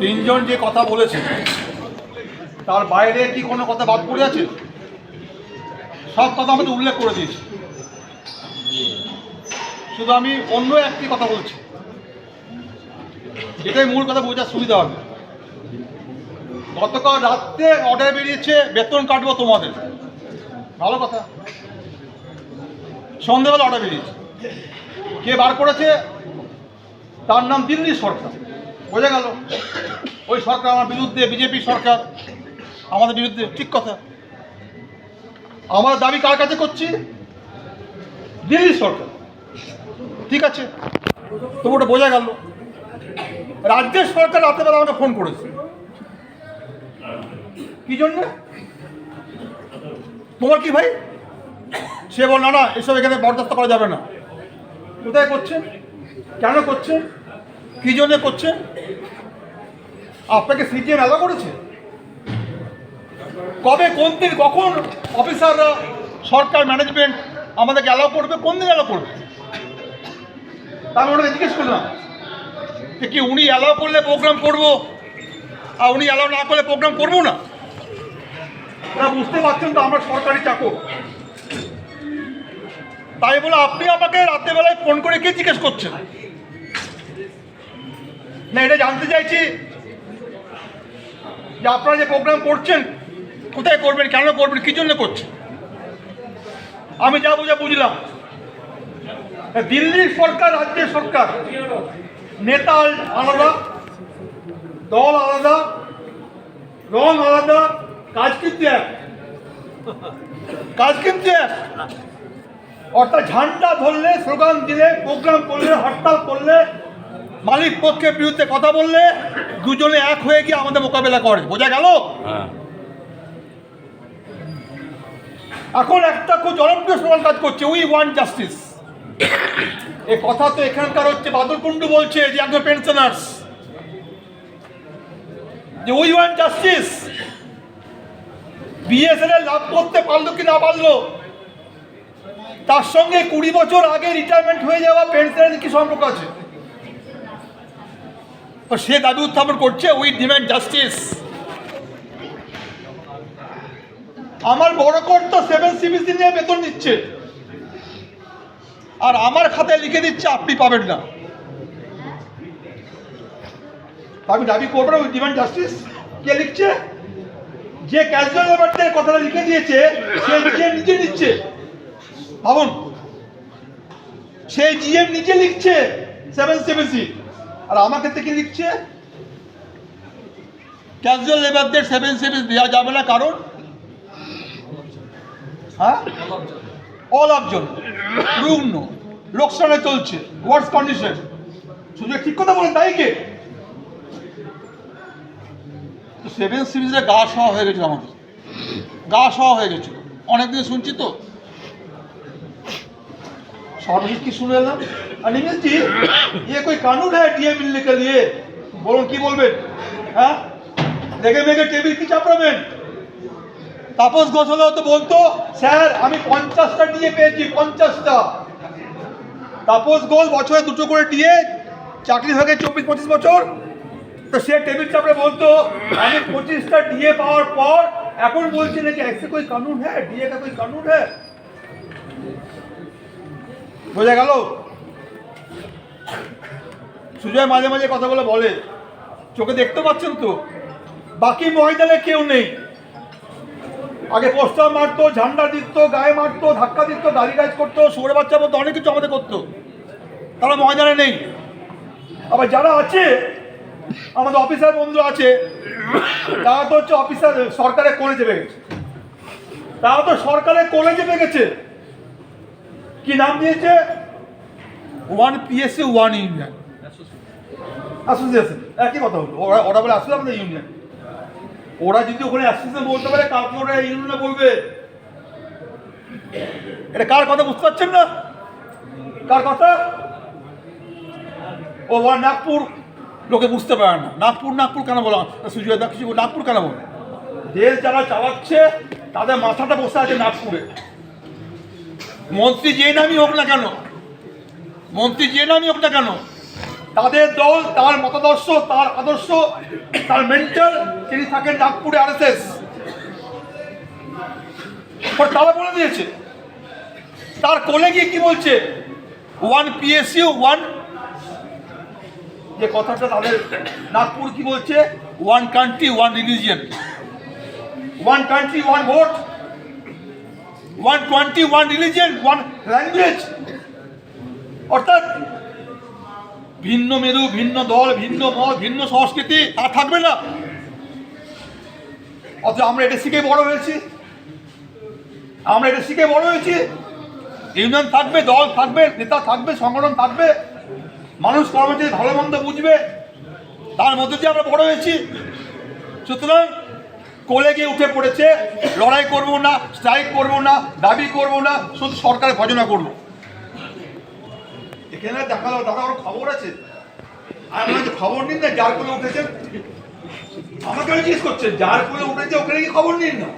তিনজন যে কথা বলেছে তার বাইরে কি কোনো কথা বাদ পড়ে আছে? সব কথা আমাদের উল্লেখ করে দিয়েছি। শুধু আমি অন্য একটি কথা বলছি, এটাই মূল কথা বোঝার সুবিধা হবে। গতকাল রাত্রে অর্ডার বেরিয়েছে বেতন কাটবো তোমাদের, ভালো কথা। সন্ধ্যেবেলা অর্ডার বেরিয়েছে, কে বার করেছে? তার নাম দিল্লি সরকার। বোঝা গেল ওই সরকার আমার বিরুদ্ধে, বিজেপি সরকার আমাদের বিরুদ্ধে, ঠিক কথা। আমরা দাবি কার কাছে করছি? দিল্লি সরকার, ঠিক আছে। তো ওটা বোঝা গেল। রাজ্যের সরকার রাতেবেলা আমাকে ফোন করেছে, কি জন্য? তোমার কি ভাই? সে বল না এসব এখানে বরদাস্ত করা যাবে না। কোথায় করছেন? কেন করছেন? কি জন্য করছেন? আপনাকে সিজিএম অ্যালাউ করেছে? কবে, কোন দিন, কখন অফিসাররা, সরকার ম্যানেজমেন্ট আমাদেরকে অ্যালাউ করবে? কোন দিন অ্যালাউ করবে? তা আমি ওনাকে জিজ্ঞেস করলাম যে কি উনি অ্যালাউ করলে প্রোগ্রাম করবো, আর উনি অ্যালাউ না করলে প্রোগ্রাম করবো না? ওরা বুঝতে পারছেন তো আমরা সরকারি চাকর। তাই বলে আপনি আমাকে রাত্রেবেলায় ফোন করে কে জিজ্ঞেস করছেন? না, এটা জানতে চাইছি যে আপনারা যে প্রোগ্রাম করছেন কোথায় করবেন, কেন করবেন, কী জন্য করছেন? আমি যা বুঝলাম দিল্লির সরকার, রাজ্যের সরকার, নেতা আলাদা, দল আলাদা, রং আলাদা, কাজ কিন্তু এক। কাজ কিন্তু এক। অর্থাৎ ঝান্ডা ধরলে, স্লোগান দিলে, প্রোগ্রাম করলে, হরতাল করলে, মালিক পক্ষের বিরুদ্ধে কথা বললে দুজনে এক হয়ে গিয়ে আমাদের মোকাবেলা করে। বোঝা গেল? এখন একটা খুব জনপ্রিয় স্লোগান কাজ করছে, উই ওয়ান্ট জাস্টিস। এ কথা তো এখানকার হচ্ছে বাদল কুন্ডু বলছে, যে একজন পেনশনার্স, যে উই ওয়ান্ট জাস্টিস। বিএসএনএল লাভ করতে পারলো কি না পারলো, তার সঙ্গে 20 বছর আগে রিটায়ারমেন্ট হয়ে যাওয়া পেনশনের কি সম্পর্ক আছে? সে দাবি উত্থাপন করছে, উই ডিমান্ড জাস্টিস। আমার বড় কোর্ট তো 7CBC নিয়ে বেতন দিচ্ছে, আর আমার খাতায় লিখে দিচ্ছে আপনি পাবেন না। আমি দাবি করবো না উই ডিমান্ড জাস্টিস। কে লিখছে? যে ক্যাজুয়াল লেবারদের কথাটা লিখে দিয়েছে সে নিজে নিচ্ছে। ভাবুন, সেই জিএম নিজে লিখছে 7CBC, আর আমার ক্ষেত্রে কি লিখছে? ক্যাজুয়াল লেবারদের 7CBC দেওয়া যাবে না, কারণ হ্যাঁ অলাভজনক, রুগ্ন, লোকসানে চলছে, ওয়ার্স কন্ডিশন। শুধু ঠিক কথা বলেন, তাই কে? 7CBC গা শোয়া হয়ে গেছিল, আমাদের গা শোয়া হয়ে গেছিল অনেকদিন শুনছি তো। সর্বশেষ কি শুনে এলাম? নিমেশ জি, ये कोई कानून है डीए मिलने के लिए? বলুন কি বলবেন? হ্যাঁ, দেখে মেঘে টেবিল কি চাপড়াবেন? তাপস ঘোষ হলেও তো বলতো, স্যার আমি 50টা ডিএ পেয়েছি, 50টা। তাপস ঘোষ বছরে 2টো করে ডিএ, চাকরি হয়ে গেছে 24-25 বছর। তো সে টেবিল চাপড়ে বলতো আমি 25টা ডিএ পাওয়ার পর এখন বলছি নাকি ऐसे कोई कानून है, डीए का कोई कानून है? বোঝা গেল? সুজয় মাঝে মাঝে কথাগুলো বলে, চোখে দেখতে পাচ্ছেন তো। বাকি ময়দানে কেউ নেই। আগে পোস্টার মারতো, ঝান্ডা দিত, গায়ে মারতো, ধাক্কা দিত, গাড়ি গাছ করতো, শুয়োরের বাচ্চা বলতো, অনেক কিছু আমাদের করতো। তারা ময়দানে নেই। আবার যারা আছে, আমাদের অফিসার বন্ধু আছে, তারা তো হচ্ছে অফিসার সরকারের কোলে চেপে গেছে। তারা তো সরকারের কোলে চেপে গেছে। কি নাম দিয়েছে? 1 PSA 1 ইউনিয়ন অ্যাসোসিয়েশন। একই কথা হলো। ওরা বলে আসলে আমাদের ইউনিয়ন। ওরা যদি ওখানে অ্যাসোসিয়েশন বলতে পারে, কালকে ওরা ইউনিয়নে বলবে। এটা কার কথা বুঝতে পারছেন না? কার কথা? ও নাগপুর, লোকে বুঝতে পারে না। নাগপুর কেন বলা? সুজয় দা কিছু নাগপুর কেন বলে? দেশ যারা চালাচ্ছে তাদের মাথাটা বসে আছে নাগপুরে। মন্ত্রী যে নামই হোক না কেন, তাদের দল, তার মতাদর্শ, তার আদর্শ, তার মেন্টর, তিনি থাকেন নাগপুরে RSS। তারা বলে দিয়েছে। তার কোলে গিয়ে কি বলছে, 1 PSU 1, যে কথাটা তাদের নাগপুর কি বলছে, 1 country 1 religion, 1 country 1 vote, 120 1 religion 1 language। অর্থাৎ ভিন্ন মেরু, ভিন্ন দল, ভিন্ন মত, ভিন্ন সংস্কৃতি আর থাকবে না। অথচ আমরা এটা শিখে বড় হয়েছি, ইউনিয়ন থাকবে, দল থাকবে, নেতা থাকবে, সংগঠন থাকবে, মানুষ কর্মচারী ভালো মন্দ বুঝবে, তার মধ্যে দিয়ে আমরা বড় হয়েছি। সুতরাং কোলে গিয়ে উঠে পড়েছে, লড়াই করব না, স্ট্রাইক করব না, দাবি করব না, শুধু সরকারের ভজনা করব। এখানে দেখালো দাদা ওর খবর আছে, আমি বলছি খবর নিন না, যার কোলে উঠেছেন। আমাকে জিজ্ঞেস করছে যার কোলে উঠেছে ওখানে কি খবর নিন না।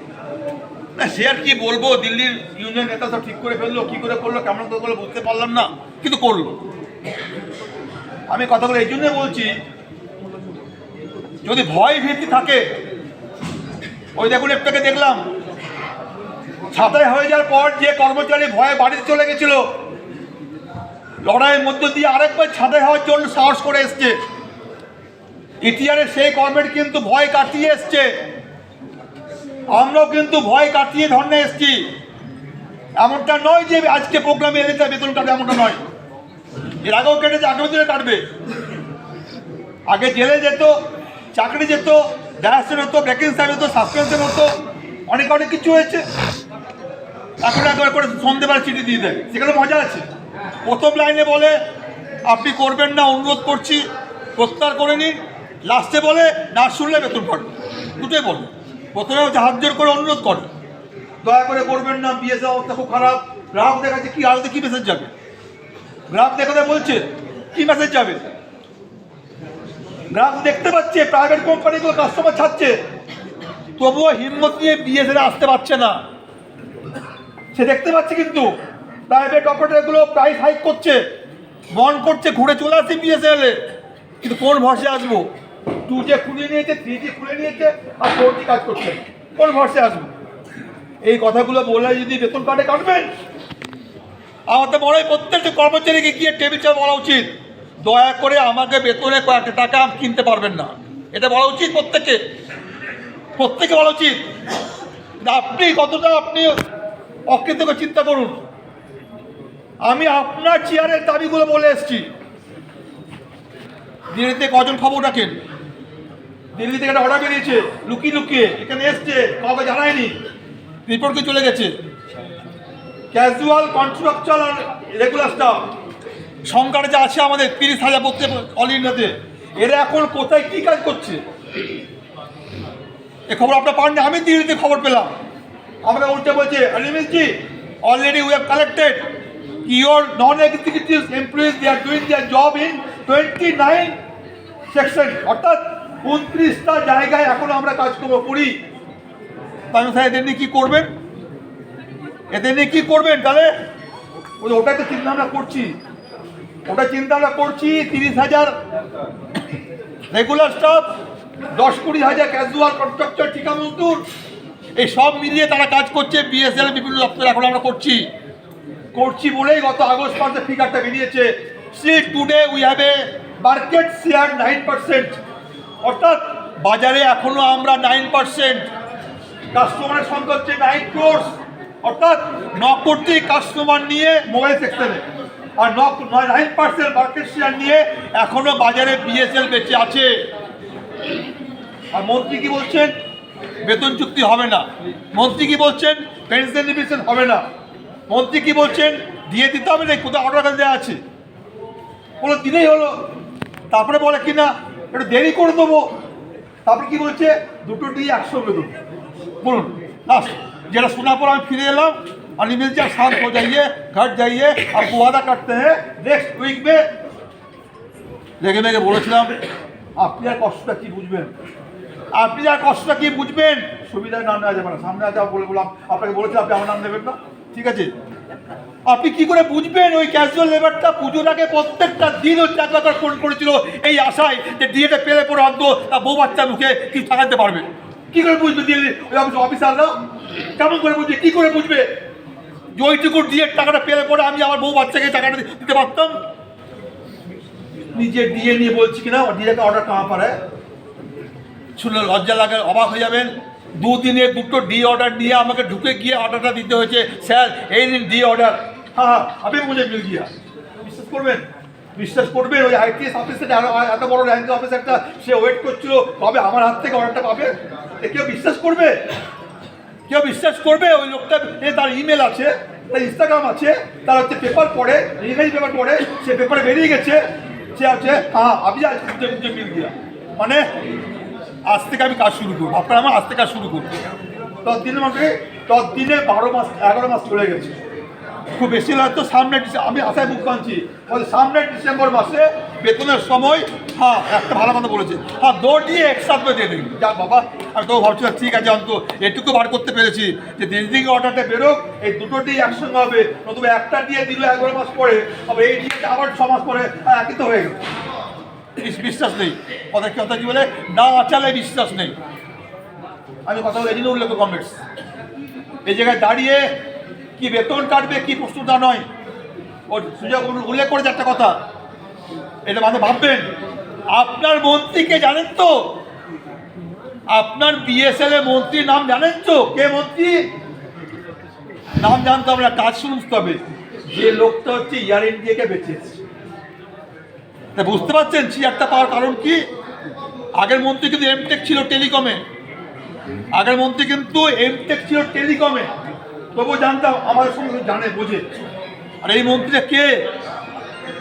না সে আর কি বলবো, দিল্লির ইউনিয়ন নেতা সব ঠিক করে ফেললো, কি করে করলো, কেমন করে করলো বুঝতে পারলাম না, কিন্তু করলো। আমি কথাগুলো এই জন্যই বলছি, যদি ভয় ভীতি থাকে, ওই দেখুন একটাকে দেখলাম ছাঁটাই হয়ে যাওয়ার পর যে কর্মচারী ভয়ে বাড়িতে চলে গেছিল, লড়াইয়ের মধ্য দিয়ে আরেকবার ছাঁটাই হওয়ার জন্য সাহস করে এসছে। ইতিহাসের সেই কর্মের কিন্তু ভয় কাটিয়ে এসছে, আমরাও কিন্তু ভয় কাটিয়ে ধর্ণায় এসছি। এমনটা নয় যে আজকে প্রোগ্রামে এলে তাই বেতন কাটবে, এমনটা নয়। এর আগেও কেটেছে, আগামী দিনে কাটবে। আগে জেলে যেত, চাকরি যেত, ডায়াসের হতো, ভ্যাকেন্সি হতো, সাসপেনশন হতো, অনেক অনেক কিছু হয়েছে। এখন একবার করে সন্ধ্যেবেলা চিঠি দিয়ে দেয়, সেখানে মজা আছে। প্রথম লাইনে বলে আপনি করবেন না, অনুরোধ করছি, প্রত্যাহার করে নিন। লাস্টে বলে না শুনলে বেতন কাটবে, দুটোই বলে। প্রথমে হচ্ছে হাত জোর করে অনুরোধ করে, দয়া করে করবেন না, বিএসএ অবস্থা খুব খারাপ। গ্রাহক দেখাচ্ছে কি আলাদা, কি মেসেজ যাবে? গ্রাহক দেখাতে বলছে কি মেসেজ যাবে? গ্রাহক দেখতে পাচ্ছে প্রাইভেট কোম্পানিগুলো কাস্টমার ছাড়ছে, তবুও হিম্মত নিয়ে বিএসএ আসতে পারছে না। সে দেখতে পাচ্ছে কিন্তু প্রাইভেট অপারেটরগুলো প্রাইস হাইক করছে, মন করছে ঘুরে চলে আসছে বিএসএল এ, কিন্তু কোন ভরসে আসবো? 2G খুলে নিয়েছে, 3G খুলে নিয়েছে, আর 4G কাজ করছে, কোন ভরসে আসবো? এই কথাগুলো বলে যদি বেতন কাটবেন, আমার তো মনে হয় প্রত্যেকটা কর্মচারীকে গিয়ে টেবিল চাপ বলা উচিত, দয়া করে আমাকে বেতনে কয়েকটা টাকা কিনতে পারবেন না, এটা বলা উচিত। প্রত্যেকে বলা উচিত। আপনি কতটা আপনি অকৃতজ্ঞ চিন্তা করুন। আমি আপনার চেয়ারের দাবিগুলো বলে এসছি। দিল্লিতে কজন খবর রাখেন? দিল্লি থেকে একটা অর্ডার বেরিয়েছে, লুকিয়ে এখানে এসছে, কাউকে জানায়নি, রিপোর্টকে চলে গেছে। ক্যাজুয়াল, কন্ট্রাকচুয়াল আর রেগুলার স্টাফ সংখ্যাটা যা আছে আমাদের 30,000 প্রত্যেক অল ইন্ডিয়াতে, এরা এখন কোথায় কী কাজ করছে এ খবর আপনারা পাননি। আমি দিল্লিতে খবর পেলাম, আমরা উল্টে বলছে অনিমেশজি already we have collected your non executive employees, they are doing their job in 29 section, অর্থাৎ 29টা জায়গায় এখন আমরা কাজ করি। তাহলে স্যার এদের নিয়ে কী করবেন? তাহলে ওটাই তো চিন্তা আমরা করছি, 30,000 রেগুলার স্টাফ, 10-20,000 ক্যাজুয়াল, কন্ট্রাকচুয়াল, ঠিকা মজদুর, এই সব মিলিয়ে তারা কাজ করছে বিএসএল বিভিন্ন দপ্তরে। এখন আমরা করছি বলেই গত আগস্ট মাসে ফিগারটা বেরিয়েছে। Still today we have a market share 9%, অর্থাৎ বাজারে এখনো আমরা 9%। কাস্টমারের সংখ্যা হচ্ছে 9 crore, অর্থাৎ 9 কোটি কাস্টমার নিয়ে মোবাইল সেক্টরে, আর 9% মার্কেট শেয়ার নিয়ে এখনো বাজারে বিএসএল বেঁচে আছে। আর মন্ত্রী কি বলছেন? বেতন চুক্তি হবে না। মন্ত্রী কি বলছেন? পেনশন রিভিশন হবে না। মন্ত্রী কি বলছেন? দিয়ে দিতে হবে না, কোথাও অর্ডার দেওয়া আছে, কোনো দিনেই হলো। তারপরে বলে কি না একটু দেরি করে দেবো। তারপরে কি বলছে? দুটো দিয়ে 100 দেবো। বলুন লাস্ট যেটা শোনার পর আমি ফিরে এলাম, और ईमेल से शांत हो जाइए, घर जाइए, आपको वादा करते हैं नेक्स्ट वीक में। লেগে মেগে বলেছিলাম আপনি আর কষ্টটা কি বুঝবেন, সুবিধার নাম নেওয়া যাবে না। সামনে যা বললাম আপনাকে বলেছিলাম, আপনি আমার নাম নেবেন না, ঠিক আছে? আপনি কি করে বুঝবেন ওই ক্যাজুয়াল লেবারটা পুজোর আগে প্রত্যেকটা দিন হচ্ছে একবার ফোন করেছিল এই আশায় যে ডিএটা পেলে পরে অন্ত তা বউ বাচ্চা মুখে কিছু থাকাতে পারবে? কী করে বুঝবে দিয়ে ওই অফিসাররা কেমন করে বুঝবে, কী করে বুঝবে যে ওইটুকু ডিএর টাকাটা পেলে পরে আমি আমার বউ বাচ্চাকে টাকাটা দিতে পারতাম? নিজে ডিএ নিয়ে বলছি কিনা ডিএকে অর্ডার কামা পারে শুনে লজ্জা লাগে, অবাক হয়ে যাবেন। দুদিনে দুটো ডি অর্ডার নিয়ে আমাকে ঢুকে গিয়ে অর্ডারটা দিতে হয়েছে, স্যার এই দিন ডি অর্ডার। হ্যাঁ আপনি মুঝে মিল গিয়া। বিশ্বাস করবেন, বিশ্বাস করবেন ওই আইটিএস অফিসে এত বড় র্যাঙ্ক অফিসারটা সে ওয়েট করছিল কবে আমার হাত থেকে অর্ডারটা পাবে। কেউ বিশ্বাস করবে? কেউ বিশ্বাস করবে? ওই লোকটা তার ইমেল আছে, তার ইনস্টাগ্রাম আছে, তার হচ্ছে পেপার পড়ে, ইংরেজি পেপার পড়ে, সে পেপারে বেরিয়ে গেছে, সে আছে হ্যাঁ আপনি মুঝে মিল গিয়া। মানে আজ থেকে আমি কাজ শুরু করবো, আপনার আমার আজ থেকে কাজ শুরু করবো। 10 দিনের মধ্যে 10 দিনে 12 মাস 11 মাস চলে গেছে, খুব বেশি হয়তো সামনে আমি আশায় বুক বাঁধছি সামনে ডিসেম্বর মাসে বেতনের সময়। হ্যাঁ একটা ভালো কথা বলেছে, হ্যাঁ 2 দিয়ে একসাথে দিয়ে দিন। যাক বাবা, আমি তো ভাবছিলাম ঠিক আছে অন্ত এটুকু বার করতে পেরেছি যে দিদিকে অর্ডারটা বেরোক, এই দুটো দিয়ে একসঙ্গে হবে, নতুবা একটা দিয়ে দিল 11 মাস পরে, আবার এই দিয়ে আবার 6 মাস পরে, একই তো হয়ে গেল। বিশ্বাস নেই, কথা কি বলে না আচালে বিশ্বাস নেই। আমি কথা বলে এই জন্য উল্লেখ কমেন্টস এই জায়গায় দাঁড়িয়ে কি বেতন কাটবে কি প্রশ্নটা নয়, ওর সুযোগ উল্লেখ করেছে একটা কথা, এটা মানে ভাববেন। আপনার মন্ত্রীকে জানেন তো? আপনার বিএসএল এর মন্ত্রীর নাম জানেন তো? কে মন্ত্রী? নাম জানতে হবে না, কাজ শুনতে হবে। যে লোকটা হচ্ছে এয়ার ইন্ডিয়াকে বেঁচেছে, বুঝতে পারছেন চেয়ারটা পাওয়ার কারণ কি? আগের মন্ত্রী কিন্তু এমটেক ছিল টেলিকমে, আগের মন্ত্রী কিন্তু এমটেক ছিল টেলিকমে, তবুও জানতাম আমাদের সঙ্গে জানে বোঝে। আর এই মন্ত্রীটা কে?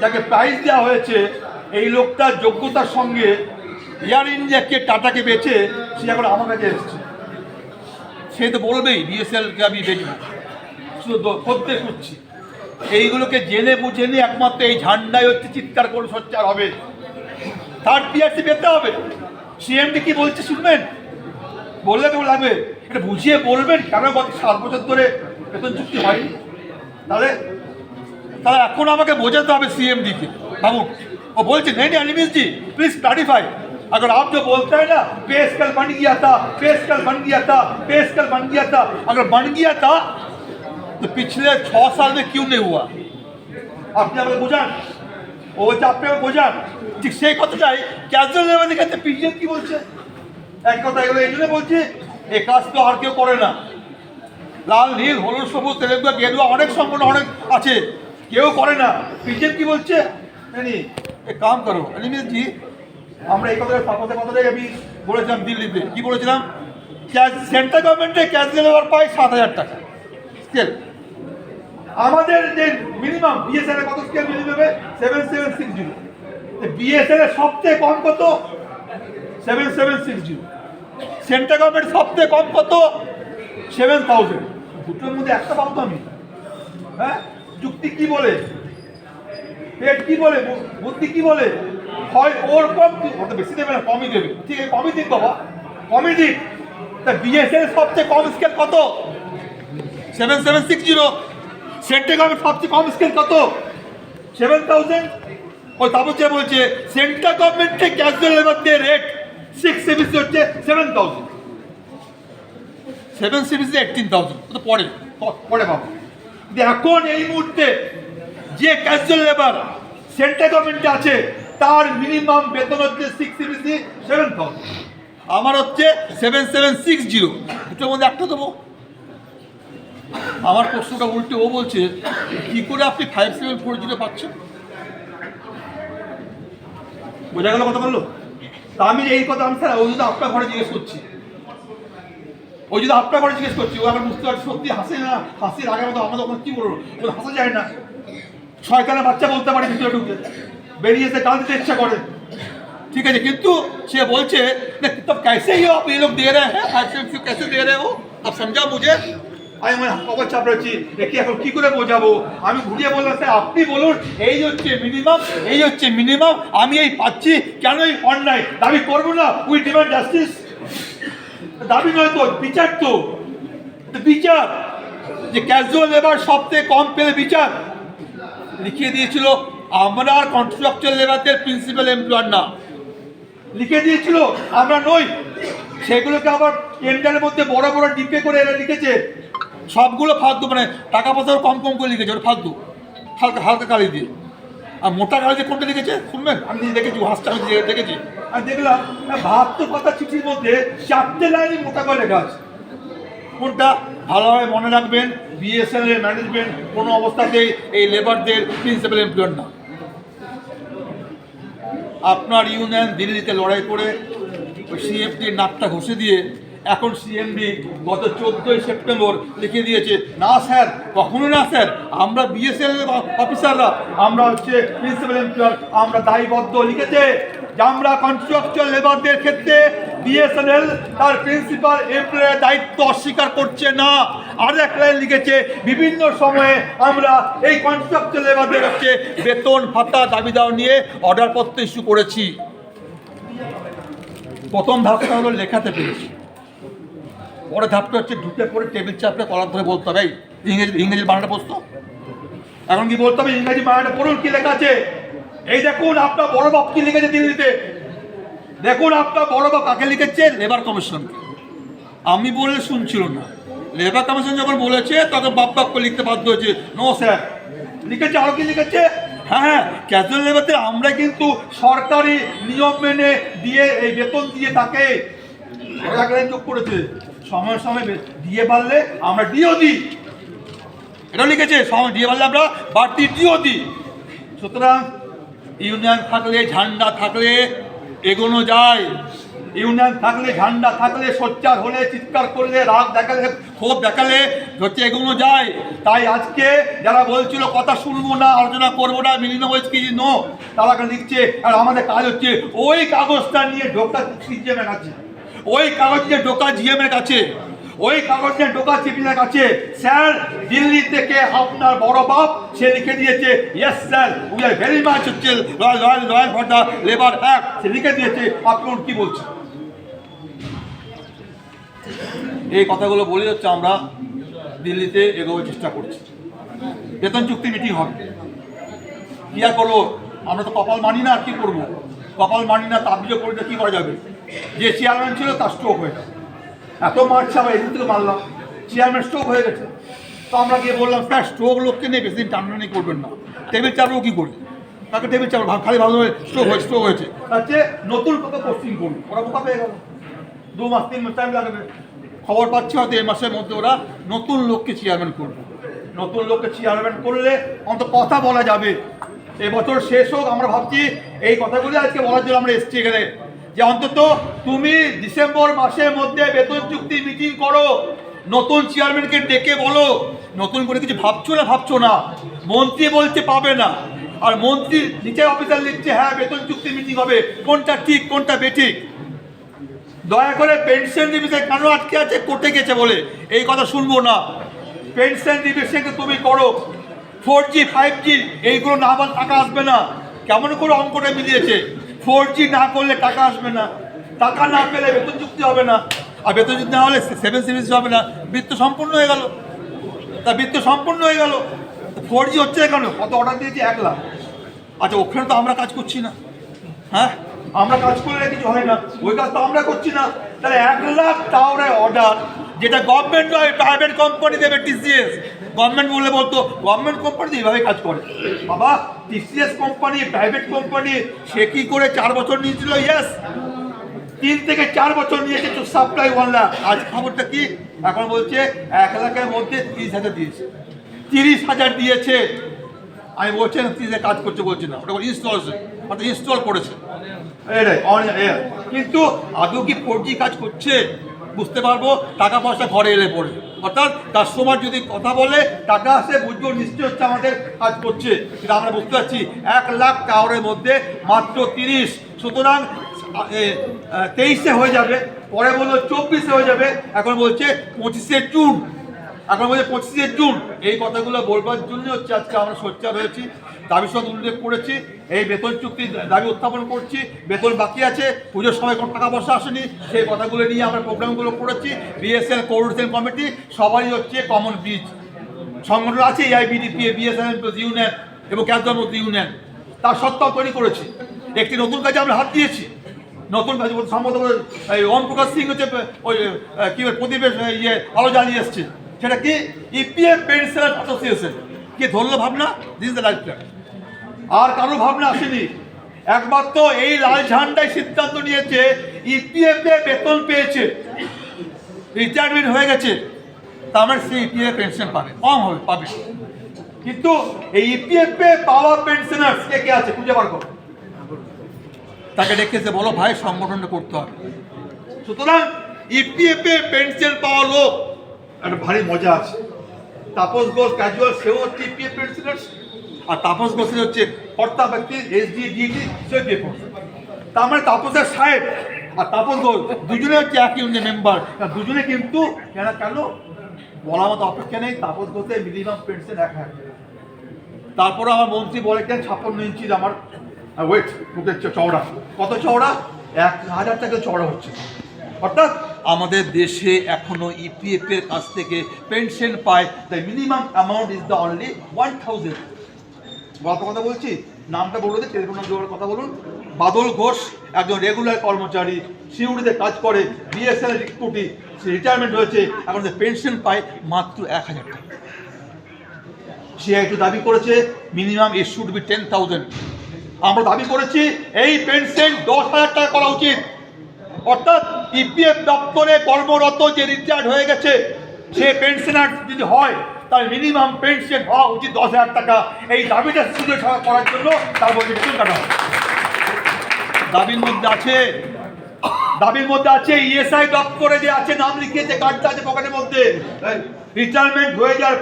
যাকে প্রাইজ দেওয়া হয়েছে, এই লোকটার যোগ্যতার সঙ্গে এয়ার ইন্ডিয়াকে টাটাকে বেচে সে এখন আমার কাছে এসছে। সে তো বলবেই বিএসএলকে আমি বেচব, শুধু করতে করছি। এইগুলোকে জেনে বুঝে নিয়ে একমাত্র এই ঝান্ডায় হচ্ছে চিৎকার করে সোচ্চার হবে, থার্ড পিআরসি পেতে হবে। সিএমডি কি বলছে শুনবেন, বললে কেমন লাগবে? এটা বুঝিয়ে বলবেন কেন গত 7 বছর ধরে বেতন চুক্তি হয়নি। তাহলে এখন আমাকে বোঝাতে হবে সিএমডিকে। ভাবুন, वो बोलते नहीं नहीं अनिमेश जी प्लीज क्लैरिफाई, अगर आप जो बोलते हैं ना पे स्केल बन गया था, पे स्केल बन गया था, पे स्केल बन गया था, अगर बन गया था तो पिछले 6 साल में क्यों नहीं हुआ? আপনি আমাকে বোঝান, ও বলছে আপনি আমাকে বোঝান। ঠিক সেই কথাটাই ক্যাজুয়াল লেভেলে দেখেছে পিজিএম কি বলছে, এক কথা এগুলো এই জন্য বলছি এ কাজ তো আর কেউ করে না। লাল নীল হলুদ সবুজ তেলেগুয়া গেরুয়া অনেক সংগঠন অনেক আছে, কেউ করে না। পিজিএম কি বলছে, एक काम करो अनिमेश जी, আমরা এই কথাটাই আমি বলেছিলাম দিল্লিতে। কি বলেছিলাম? সেন্ট্রাল গভর্নমেন্টে ক্যাজুয়াল লেবার পায় 7,000 টাকা স্কেল। আমাদের যে মিনিমাম বিএসএল এর কত স্কেল মিলে যাবে? 7760। বিএসএল এর সবচেয়ে কম কত? 7760। সেন্ট্রাল গভর্নমেন্ট সবচেয়ে কম কত? 7000। দুটোর মধ্যে একটা পাবো তো আমি। হ্যাঁ, যুক্তি কি বলে, পেট কি বলে, বুদ্ধি কি বলে? হয় ওর কম, ওটা বেশি দেবে না, কমই দেবে। ঠিক আছে কমই দিক বাবা, কমই দিক। তা বিএসএল সবচেয়ে কম স্কেল কত? 7760। সেন্ট্রাল গভর্নমেন্ট সবচেয়ে কম স্কেল কত? 7000। ওই তারপর যে বলছে সেন্ট্রাল গভর্নমেন্টে ক্যাজুয়াল লেবারদের রেট 6 সিবিসি হচ্ছে 7000, 7 সিবিসি 18000। তো পরে পাবো। এখন এই মুহূর্তে যে ক্যাজুয়াল লেবার সেন্ট্রাল গভর্নমেন্টে আছে তার মিনিমাম বেতন হচ্ছে 6 সিবিসি 7000, আমার হচ্ছে 7760। দুটোর মধ্যে একটা দেবো। আমার প্রশ্নটা উল্টে ও বলছে কি করে আপনি 5740 পাচ্ছেন? বোঝা গেল কথা বললো? তা আমি এই কথা আমি স্যার ওই যদি আপনার ঘরে জিজ্ঞেস করছি, ও আমার বুঝতে পারছি সত্যি হাসে না, হাসির আগে মতো আমাদের ওখানে কি বলবো, হাসা যায় না। শয়তানের বাচ্চা বলতে পারে ভিতরে ঢুকে, বেরিয়ে এসে গাল দিতে ইচ্ছা করে। ঠিক আছে, কিন্তু সে বলছে তব कैसे ही आप ये लोग दे रहे हैं, कैसे दे रहे हो आप समझाओ मुझे। আমি আমার কবর চাপ রয়েছি, দেখি এখন কি করে বোঝাবো। আমি ঘুরিয়ে বললাম স্যার আপনি বলুন, এই হচ্ছে মিনিমাম, এই হচ্ছে মিনিমাম, আমি এই পাচ্ছি, কেন এই অন্যায় দাবি করবো না? We demand justice. দাবি নয় তো বিচার, তো বিচার যে ক্যাজুয়াল লেবার সবথেকে কম পেলে বিচার, লিখিয়ে দিয়েছিল আমরা কন্ট্রাকচুয়াল লেবারদের প্রিন্সিপাল এমপ্লয়ার না, লিখে দিয়েছিল আমরা নই। সেগুলোকে আবার টেন্ডারের মধ্যে বড় বড় ডিপে করে এরা লিখেছে, সবগুলো ফালতু, মানে টাকা পয়সা কম কম করে লিখেছে, ওটা ফালতু, হালকা হালকা কালি দিয়ে। আর মোটা কালি দিয়ে কোনটা লিখেছে শুনবেন, আমি দেখেছি হাসটা, আমি দেখেছি আর দেখলাম ভাবতো কথা চিঠির মধ্যে 4টে লাইনই মোটা করে লেখা আছে। কোনটা ভালোভাবে মনে রাখবেন, বিএসএল এর ম্যানেজমেন্ট কোনো অবস্থাতেই এই লেবারদের প্রিন্সিপাল এমপ্লয়ার না। আপনার ইউনিয়ন দিল্লিতে লড়াই করে ওই সিএফটির নাকটা ঘষে দিয়ে এখন সিএমডি গত 14ই সেপ্টেম্বর লিখে দিয়েছে, না স্যার, কখনো না স্যার, আমরা বিএসএল অফিসাররা আমরা হচ্ছে প্রিন্সিপাল এমপ্লয়ার, আমরা দায়বদ্ধ। লিখেছে যে আমরা কন্ট্রাকচুয়াল লেবারদের ক্ষেত্রে বিএসএনএল তার প্রিন্সিপাল এমপ্লয়ের দায়িত্ব অস্বীকার করছে না। আর এক লাইন লিখেছে, বিভিন্ন সময়ে আমরা এই কন্ট্রাকচুয়াল লেবারদের হচ্ছে বেতন ভাতা দাবি দাওয়া নিয়ে অর্ডারপত্র ইস্যু করেছি। প্রথম ধাপটা হলো লেখাতে পেরেছি, পরে ধাপটা হচ্ছে ঢুকে পড়ে টেবিল চাপড়ে কলার ধরে বলতে হবে, ইংরেজির বানানটা বসতো, এখন কি বলতে হবে, ইংরেজি বানানটা পড়ুন কি লেখা আছে। এই দেখুন আপনার বড় বাপ কি লিখেছে দিল্লিতে, দেখুন আপনার বড় বাপ কাকে লিখেছে, লেবার কমিশনকে। আমি বললে শুনছিল না, লেবার কমিশন যখন বলেছে তখন বাপ্পাকে লিখতে বাধ্য হয়েছে, নো স্যার। লিখেছে আরো কি লিখেছে, হ্যাঁ ক্যাজুয়াল লেবারদের আমরা কিন্তু সরকারি নিয়ম মেনে দিয়ে এই বেতন দিয়ে তাকে যোগ করেছে, সময় সময় দিয়ে পারলে আমরা ডিও দিই, এটা লিখেছে, সময় দিয়ে পারলে আমরা বাড়তি ডিও দিই। সুতরাং ইউনিয়ন থাকলে, ঝান্ডা থাকলে এগোনো যায়, ইউনিয়ন থাকলে, ঝান্ডা থাকলে, সোচ্চার হলে, চিৎকার করলে, রাগ দেখালে, ক্ষোভ দেখালে হচ্ছে এগোনো যায়। তাই আজকে যারা বলছিল কথা শুনবো না, আলোচনা করবো না, মিলিনো ওয়েজ কি নো, তারা লিখছে, আর আমাদের কাজ হচ্ছে ওই কাগজটা নিয়ে ঢোকা সিজিএমের কাছে, ওই কাগজ নিয়ে ঢোকা জিএমের কাছে, ওই কাগজ নিয়ে ঢোকা চিপিনের কাছে। স্যার দিল্লি থেকে আপনার বড় বাপ সে লিখে দিয়েছে, yes sir we are very much হচ্ছে loyal for the labour act, সে লিখে দিয়েছে। আপনি কি বলছেন? এই কথাগুলো বলে হচ্ছে আমরা দিল্লিতে এগোবার চেষ্টা করছি, বেতন চুক্তি মিটিং হবে, কি আর করবো, আমরা তো কপাল মানি না, আর কি করবো, কপাল মানি না, তাবিজও করি না, কী করা যাবে। যে চেয়ারম্যান ছিল তার স্ট্রোক হয়ে গেছে, এত মারছে, আমরা এদিন থেকে মারলাম, চেয়ারম্যান স্ট্রোক হয়ে গেছে। তো আমরা গিয়ে বললাম, স্যার স্ট্রোক লোককে নিয়ে বেশি দিন টানাটানি করবেন না, টেবিল চাপড়ও কী করে, তাকে টেবিল চাপড় খালি ভালো স্ট্রোক হয়েছে হচ্ছে নতুন কত পোস্টিং করুন, ওরা বোকা পেয়ে গেল, 2 মাস 3 মাস টাইম লাগবে। খবর পাচ্ছি হয়তো এই মাসের মধ্যে ওরা নতুন লোককে চেয়ারম্যান করবে, নতুন লোককে চেয়ারম্যান করলে অন্তত কথা বলা যাবে। এবছর শেষ হোক, আমরা ভাবছি এই কথাগুলি আজকে বলার জন্য আমরা এসছি এখানে, যে অন্তত তুমি ডিসেম্বর মাসের মধ্যে বেতন চুক্তি মিটিং করো, নতুন চেয়ারম্যানকে ডেকে বলো, নতুন করে কিছু ভাবছো না, মন্ত্রী বলছে পাবে না, আর মন্ত্রী নিচের অফিসার লিখছে হ্যাঁ বেতন চুক্তি মিটিং হবে, কোনটা ঠিক কোনটা বেঠিক। দয়া করে পেনশন ডিভিশন কেন আটকে আছে, কোর্টে গেছে বলে এই কথা শুনবো না। পেনশন ডিভিশনকে তুমি করো, 4G 5G এইগুলো না বল টাকা আসবে না। কেমন করে অঙ্কটা মিলিয়েছে, 4G না করলে টাকা আসবে না, টাকা না পেলে বেতন চুক্তি হবে না, আর বেতন চুক্তি না হলে 7 সিরিজ হবে না, বৃত্ত সম্পূর্ণ হয়ে গেল। তা বৃত্ত সম্পূর্ণ হয়ে গেল, 4G হচ্ছে কেন, কত অর্ডার দিয়েছি 1 লাখ। আচ্ছা ওখানে তো আমরা কাজ করছি না, হ্যাঁ আমরা কাজ করলে কিছু হয় না, ওই কাজ তো আমরা করছি না। তাহলে 1 লাখ টাওয়ারের অর্ডার, যেটা গভর্নমেন্ট নয় প্রাইভেট কোম্পানি দেবে, টিসিএস। গভর্নমেন্ট বললে বলতো গভর্নমেন্ট কোম্পানি এইভাবে কাজ করে, বাবা টিসিএস কোম্পানি প্রাইভেট কোম্পানি, সে কি করে 4 বছর নিয়েছিল, ইয়েস 3 থেকে 4 বছর নিয়েছে তো সাপ্লাই 1 লাখ। আজ খবরটা কি, এখন বলছে 1 লাখের মধ্যে 30,000 দিয়েছে, 30,000 দিয়েছে। আমি বলছি না 30,000 কাজ করছে, বলছি না, ওটা ইনস্টল করেছে, কিন্তু আদৌ কি 4G কাজ করছে বুঝতে পারবো টাকা পয়সা ঘরে এলে পড়ে। অর্থাৎ কাস্টমার যদি কথা বলে টাকা আসে, বুঝবো নিশ্চয় হচ্ছে আমাদের কাজ করছে। কিন্তু আমরা বুঝতে পারছি 1 লাখ টাওয়ারের মধ্যে মাত্র 30, সুতরাং 23-এ হয়ে যাবে, পরে বললো 24-এ হয়ে যাবে, এখন বলছে 25শে জুন, এখন বলছে 25শে জুন। এই কথাগুলো বলবার জন্য হচ্ছে আজকে আমরা সোচ্চার হয়েছি, দাবি সঙ্গে উল্লেখ করেছি, এই বেতন চুক্তির দাবি উত্থাপন করছি। বেতন বাকি আছে, পুজোর সময় কোনো টাকা পয়সা আসেনি, সেই কথাগুলো নিয়ে আমরা প্রোগ্রামগুলো করেছি। বিএসএল কোঅর্ডিনেশন কমিটি সবারই হচ্ছে কমন ব্রিজ, সংগঠন আছে এআইবিডিপিএ, বিএসএনএল ইউনিয়ন এবং ক্যাজুয়াল মধ্যে ইউনিয়ন, তার সত্ত্বেও তৈরি করেছি। একটি নতুন কাজে আমরা হাত দিয়েছি, নতুন কাজ সম্ভবত ওম প্রকাশ সিং হচ্ছে ওই কি প্রতিবেশ আলো জ্বালিয়ে এসছে, সেটা কি ইপিএফ পেনশনার অ্যাসোসিয়েশন। কে ধরলো ভাবনা? This the life plan. আর কারো ভাবনা আসেনি, একমাত্র এই লাল ঝান্ডায় সিদ্ধান্ত নিয়েছে ইপিএফ এ বেতন পেয়েছে, রিটায়ারমেন্ট হয়ে গেছে, তার মানে সে ইপিএফ পেনশন পাবে, কম হবে পাবে। কিন্তু এই ইপিএফ এ পাওয়া পেনশনার্স কে কে আছে খুঁজে বার করো, তাকে ডেকেছে, বলো ভাই সংগঠনটা করতে হবে। সুতরাং ইপিএফ এ পেনশন পাওয়া লোক একটা ভারী মজা আছে। তাপস ঘোষ ক্যাজুয়াল, সেও হচ্ছে ইপিএফ পেনশনার্স, আর তাপস ঘোষের হচ্ছে কর্তা ব্যক্তি এসডি ডিটি, সে ইপিএফ। তার মানে তাপসের সাহেব আর তাপস ঘোষ দুজনে হচ্ছে এক ইউনিয়ন মেম্বার, দুজনে কিন্তু কেন বলার মতো অপেক্ষা নেই। তাপস ঘোষের মিনিমাম পেনশন 1,000। তারপরে আমার মন্ত্রী বলে কেন 56 ইঞ্চির আমার ওয়েট, বুকের চওড়া। কত চওড়া? 1,000 টাকা চওড়া হচ্ছে। অর্থাৎ আমাদের দেশে এখনো ইপিএফ এর কাছ থেকে পেনশন পায়, the minimum amount is the only 1000। গল্প কথা বলছি, নামটা বলে দিই, টেলিফোন নাম্বার কথা বলুন। বাদল ঘোষ একজন রেগুলার কর্মচারী, সিউড়িতে কাজ করে, বিএসএনএল রিক্রুটি, সে রিটায়ারমেন্ট হয়েছে, এখন পেনশন পায় মাত্র 1000 টাকা। সে একটু দাবি করেছে মিনিমাম ইট শুড বি 10,000। আমরা দাবি করেছি এই পেনশন 10,000 টাকা করা উচিত। অর্থাৎ ইপিএফ দপ্তরে কর্মরত যে রিটায়ার্ড হয়ে গেছে, সে পেনশনার যদি হয় তার মিনিমাম পেনশন হওয়া উচিত 10,000 টাকা। এই দাবিটা সুযোগ করার জন্য তার মধ্যে বেতন কাটা হয়। দাবির মধ্যে আছে ইএসআই দপ্তরে যে আছে, নাম লিখিয়েছে, কার্ডটা আছে পকেটের মধ্যে, রিটায়ারমেন্ট হয়ে যাওয়ার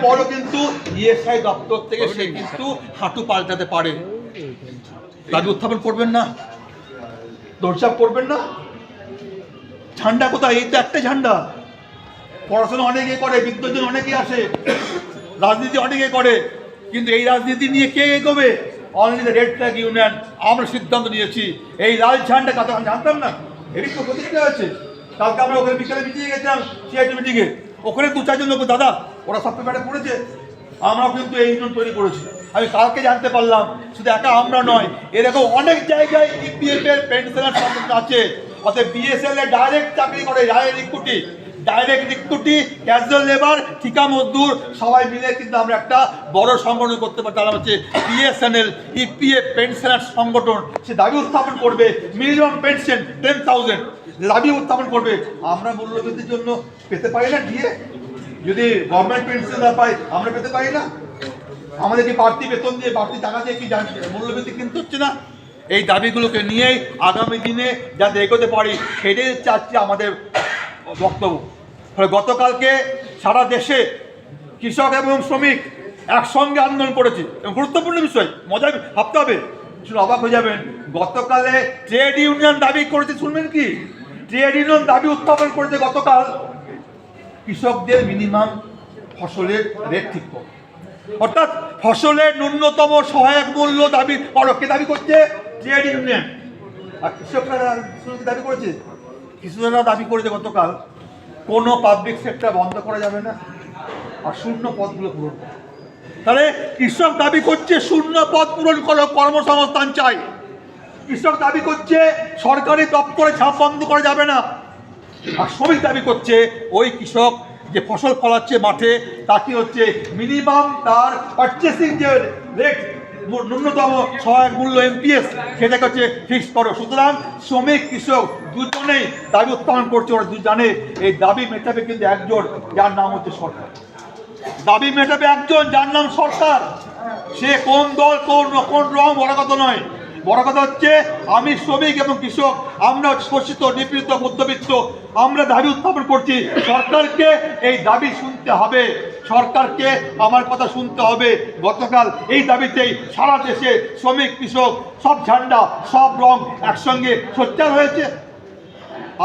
পরও কিন্তু ইএসআই দপ্তর থেকে সে কিন্তু হাঁটু পাল্টাতে পারে। দাবি উত্থাপন করবেন না, দৌড়চাপ করবেন না। ঝান্ডা কোথায়? এই তো একটা ঝান্ডা। পড়াশোনা অনেকে করে, বিদ্যুৎ অনেকেই আসে, রাজনীতি অনেকে করে, কিন্তু এই রাজনীতি নিয়ে কে এগোবে? Only the red flag union. আমরা সিদ্ধান্ত নিয়েছি এই লাল ঝান্ডা কথা আমি জানতাম না, এরই তো প্রতিক্রিয়া হয়েছে। কালকে আমরা ওখানে বিকেলে মিটিংয়ে গেছিলাম, সিআইটি মিটিংয়ে, ওখানে 2-4 লোক, দাদা ওরা সব পেপারে পড়েছে, আমরাও কিন্তু এই ইউনিয়ন তৈরি করেছি। আমি কালকে জানতে পারলাম শুধু একা আমরা নয়, এরকম অনেক জায়গায় ইপিএফ এর পেনশনার সংগঠন আছে। অর্থাৎ বিএসএল এ ডাইরেক্ট চাকরি করে, ডাইরেক্ট রিক্রুটি, ক্যাজুয়াল লেবার, ঠিকা মজদুর, সবাই মিলে কিন্তু আমরা একটা বড় সংগঠন করতে পারি। তারা হচ্ছে বিএসএনএল ইপিএফ পেনশনার সংগঠন। সে দাবি উত্থাপন করবে মিনিমাম পেনশন 10,000, দাবি উত্থাপন করবে। আমরা মূল্যবৃদ্ধির জন্য পেতে পারি না দিয়ে, যদি গভর্নমেন্ট পেনশন না পাই আমরা পেতে পারি না? আমাদের কি বাড়তি বেতন দিয়ে, বাড়তি টাকা দিয়ে কি মূল্যবৃদ্ধি কিন্তু হচ্ছে না? এই দাবিগুলোকে নিয়েই আগামী দিনে যাতে এগোতে পারি, সেটাই চাচ্ছি আমাদের বক্তব্য। ফলে গতকালকে সারা দেশে কৃষক এবং শ্রমিক একসঙ্গে আন্দোলন করেছে, এবং গুরুত্বপূর্ণ বিষয়, মজা ভাবতে হবে, শুনে অবাক হয়ে যাবেন। গতকালে ট্রেড ইউনিয়ন দাবি করেছে, শুনবেন কি, ট্রেড ইউনিয়ন দাবি উত্থাপন করেছে গতকাল কৃষকদের মিনিমাম ফসলের রেট ঠিক করো। অর্থাৎ ফসলের ন্যূনতম সহায়ক মূল্য দাবি করো। কে দাবি করছে? Trade union. আর কৃষকরা দাবি করেছে, কৃষকরা দাবি করেছে গতকাল কোনো পাবলিক সেক্টর বন্ধ করা যাবে না, আর শূন্য পদগুলো পূরণ করো। তাহলে কৃষক দাবি করছে শূন্য পদ পূরণ করো, কর্মসংস্থান চাই। কৃষক দাবি করছে সরকারি দপ্তরে ঝাঁপ বন্ধ করা যাবে না, আর শ্রমিক দাবি করছে ওই কৃষক যে ফসল ফলাচ্ছে মাঠে, তাকে হচ্ছে মিনিমাম তার পারচেসিং যে রেট, ন্যূনতম সহায়ক মূল্য এমপিএস, সেটাকে হচ্ছে ফিক্স করো। সুতরাং শ্রমিক কৃষক দুজনেই দাবি উত্থাপন করছে। ওরা দুজনে এই দাবি মেটাবে কিন্তু একজন, যার নাম হচ্ছে সরকার। দাবি মেটাবে একজন, যার নাম সরকার। সে কোন দল, কোন রং বড় কথা নয়, বড় কথা হচ্ছে আমি শ্রমিক এবং কৃষক, আমরা শোষিত, নিপীড়িত, মধ্যবিত্ত, আমরা দাবি উত্থাপন করছি। সরকারকে এই দাবি শুনতে হবে, সরকারকে আমার কথা শুনতে হবে। গতকাল এই দাবিতেই সারা দেশে শ্রমিক, কৃষক, সব ঝান্ডা, সব রং একসঙ্গে সোচ্চার হয়েছে।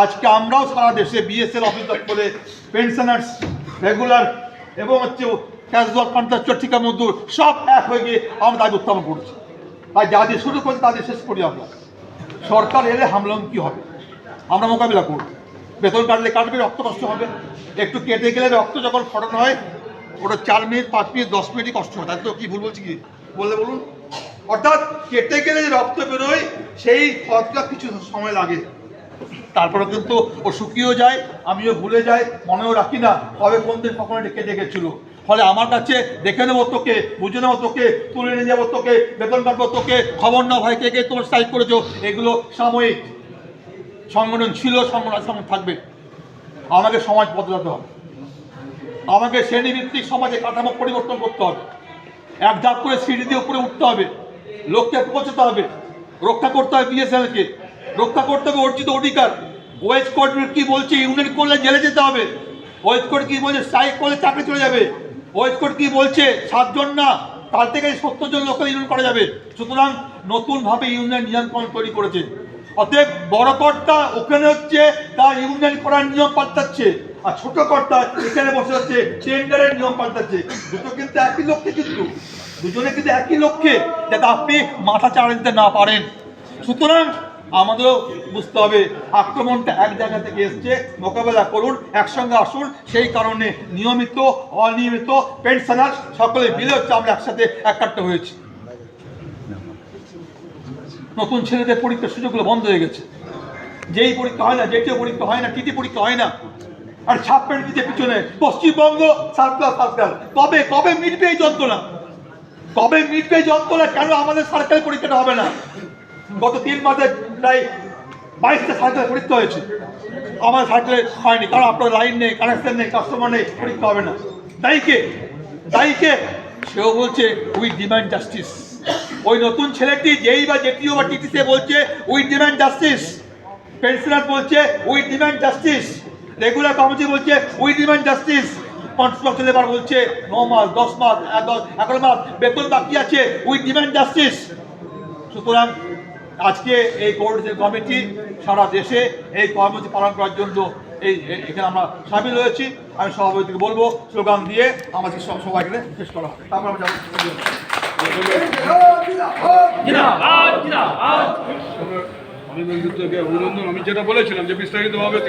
আজকে আমরাও সারা দেশে বিএসএল অফিস দপ্তরে পেনশনার্স, রেগুলার এবং হচ্ছে ক্যাজুয়াল, কন্ট্রাকচুয়াল, ঠিকা মজদুর সব এক হয়ে গিয়ে আমরা দাবি উত্থাপন করছি। তাই যাদের শুরু করছি তাদের শেষ করি আমরা। সরকার এলে হামলা কি হবে, আমরা মোকাবিলা করব। বেতন কাটলে কাটবে, রক্ত কষ্ট হবে। একটু কেটে গেলে রক্ত যখন ফটানো হয় ওটা 4 মিনিট 5 মিনিট 10 মিনিটই কষ্ট হয়, তাই তো? কি ভুল বলছি কি বললে বলুন? অর্থাৎ কেটে গেলে যে রক্ত বেরোয় সেই পথটা কিছু সময় লাগে, তারপরে কিন্তু ও শুকিয়েও যায়, আমিও ভুলে যাই, মনেও রাখি না কবে কোন দিন কখনো কেটে গেছিলো। ফলে আমার কাছে দেখে নেবো তোকে, বুঝে নেবো তোকে, তুলে নিয়ে যাবো তোকে, বেতন কাটবো তোকে, খবর না ভাই কে কে তোমার স্ট্রাইক করেছো, এগুলো সাময়িক। সংগঠন ছিল, সংগঠন থাকবে। আমাকে সমাজ বদলাতে হবে, আমাকে শ্রেণীভিত্তিক সমাজে কাঠামো পরিবর্তন করতে হবে, এক ধাপ করে সিঁড়ি দিয়ে উপরে উঠতে হবে, লোককে পৌঁছাতে হবে, রক্ষা করতে হবে বিএসএনএলকে, রক্ষা করতে হবে অর্জিত অধিকার। ওয়েজ কোড কি বলছে? ইউনিয়ন করলে জেলে যেতে হবে। ওয়েজ কোড কি বলছে? স্ট্রাইক করলে চাকরি চলে যাবে। ওয়েজ কোড কি বলছে? 7 জন না, তার থেকে 70 জন লোকের ইউনিয়ন করা যাবে। সুতরাং নতুনভাবে ইউনিয়ন নিয়ন্ত্রণ তৈরি করেছে। অতএব বড় কর্তা ওখানে হচ্ছে তার ইউনিয়ন করার নিয়ম পাল্টাচ্ছে, আর ছোট কর্তা এখানে বসে হচ্ছে টেন্ডারের নিয়ম পাল্টাচ্ছে। দুটো কিন্তু একই লক্ষ্যে, কিন্তু দুজনে কিন্তু একই লক্ষ্যে, যাতে আপনি মাথা চাড়া দিতে না পারেন। সুতরাং আমাদেরও বুঝতে হবে আক্রমণটা এক জায়গা থেকে এসছে, মোকাবেলা করুন, একসঙ্গে আসুন। সেই কারণে নিয়মিত অনিয়মিত পেনশনার সকলে মিলে হচ্ছে আমরা একসাথে একাট্টা হয়েছি। নতুন ছেলেদের পরীক্ষার সুযোগগুলো বন্ধ হয়ে গেছে। যেই পরীক্ষা হয় না, যেটিও পরীক্ষা হয় না, টিটি পরীক্ষা হয় না, আর ছাপ পেড়ে দিতে পিছনে পশ্চিমবঙ্গ সার্কাল সার্কাল। কবে কবে মিটবে এই যন্ত্রণা? কবে মিটবে এই যন্ত্রণা? কেন আমাদের সরকারি পরীক্ষাটা হবে না? গত 3 মাসে প্রায় 22টা সার্কেল পরীক্ষা হয়েছে, আমার সার্কেলে হয়নি, কারণ আপনার লাইন নেই, কানেকশন নেই, কাস্টমার নেই, পরীক্ষা হবে না। দায়ীকে দায়ীকে সেও বলছে উই ডিমান্ড জাস্টিস। ওই নতুন ছেলেটি যেই বা যেটিও বা টিটিসে বলছে উই ডিমান্ড জাস্টিস, পেনশনার বলছে we demand justice, regular committee বলছে we demand justice, construction labour বলছে 9 মাস 10 মাস 11 মাস বেতন বাকি আছে, উই ডিমান্ড জাস্টিস। সুতরাং আজকে এই কোঅর্ডিনেশন কমিটি সারা দেশে এই কর্মসূচি পালন করার জন্য এখানে আমরা সামিল হয়েছি। আমি সভাপতিকে বলবো স্লোগান দিয়ে আমাদের সবাইকে শেষ করা হবে, তারপর আমরা যাবো। আমি অভিনন্দন। আমি যেটা বলেছিলাম যে বিস্তারিতভাবে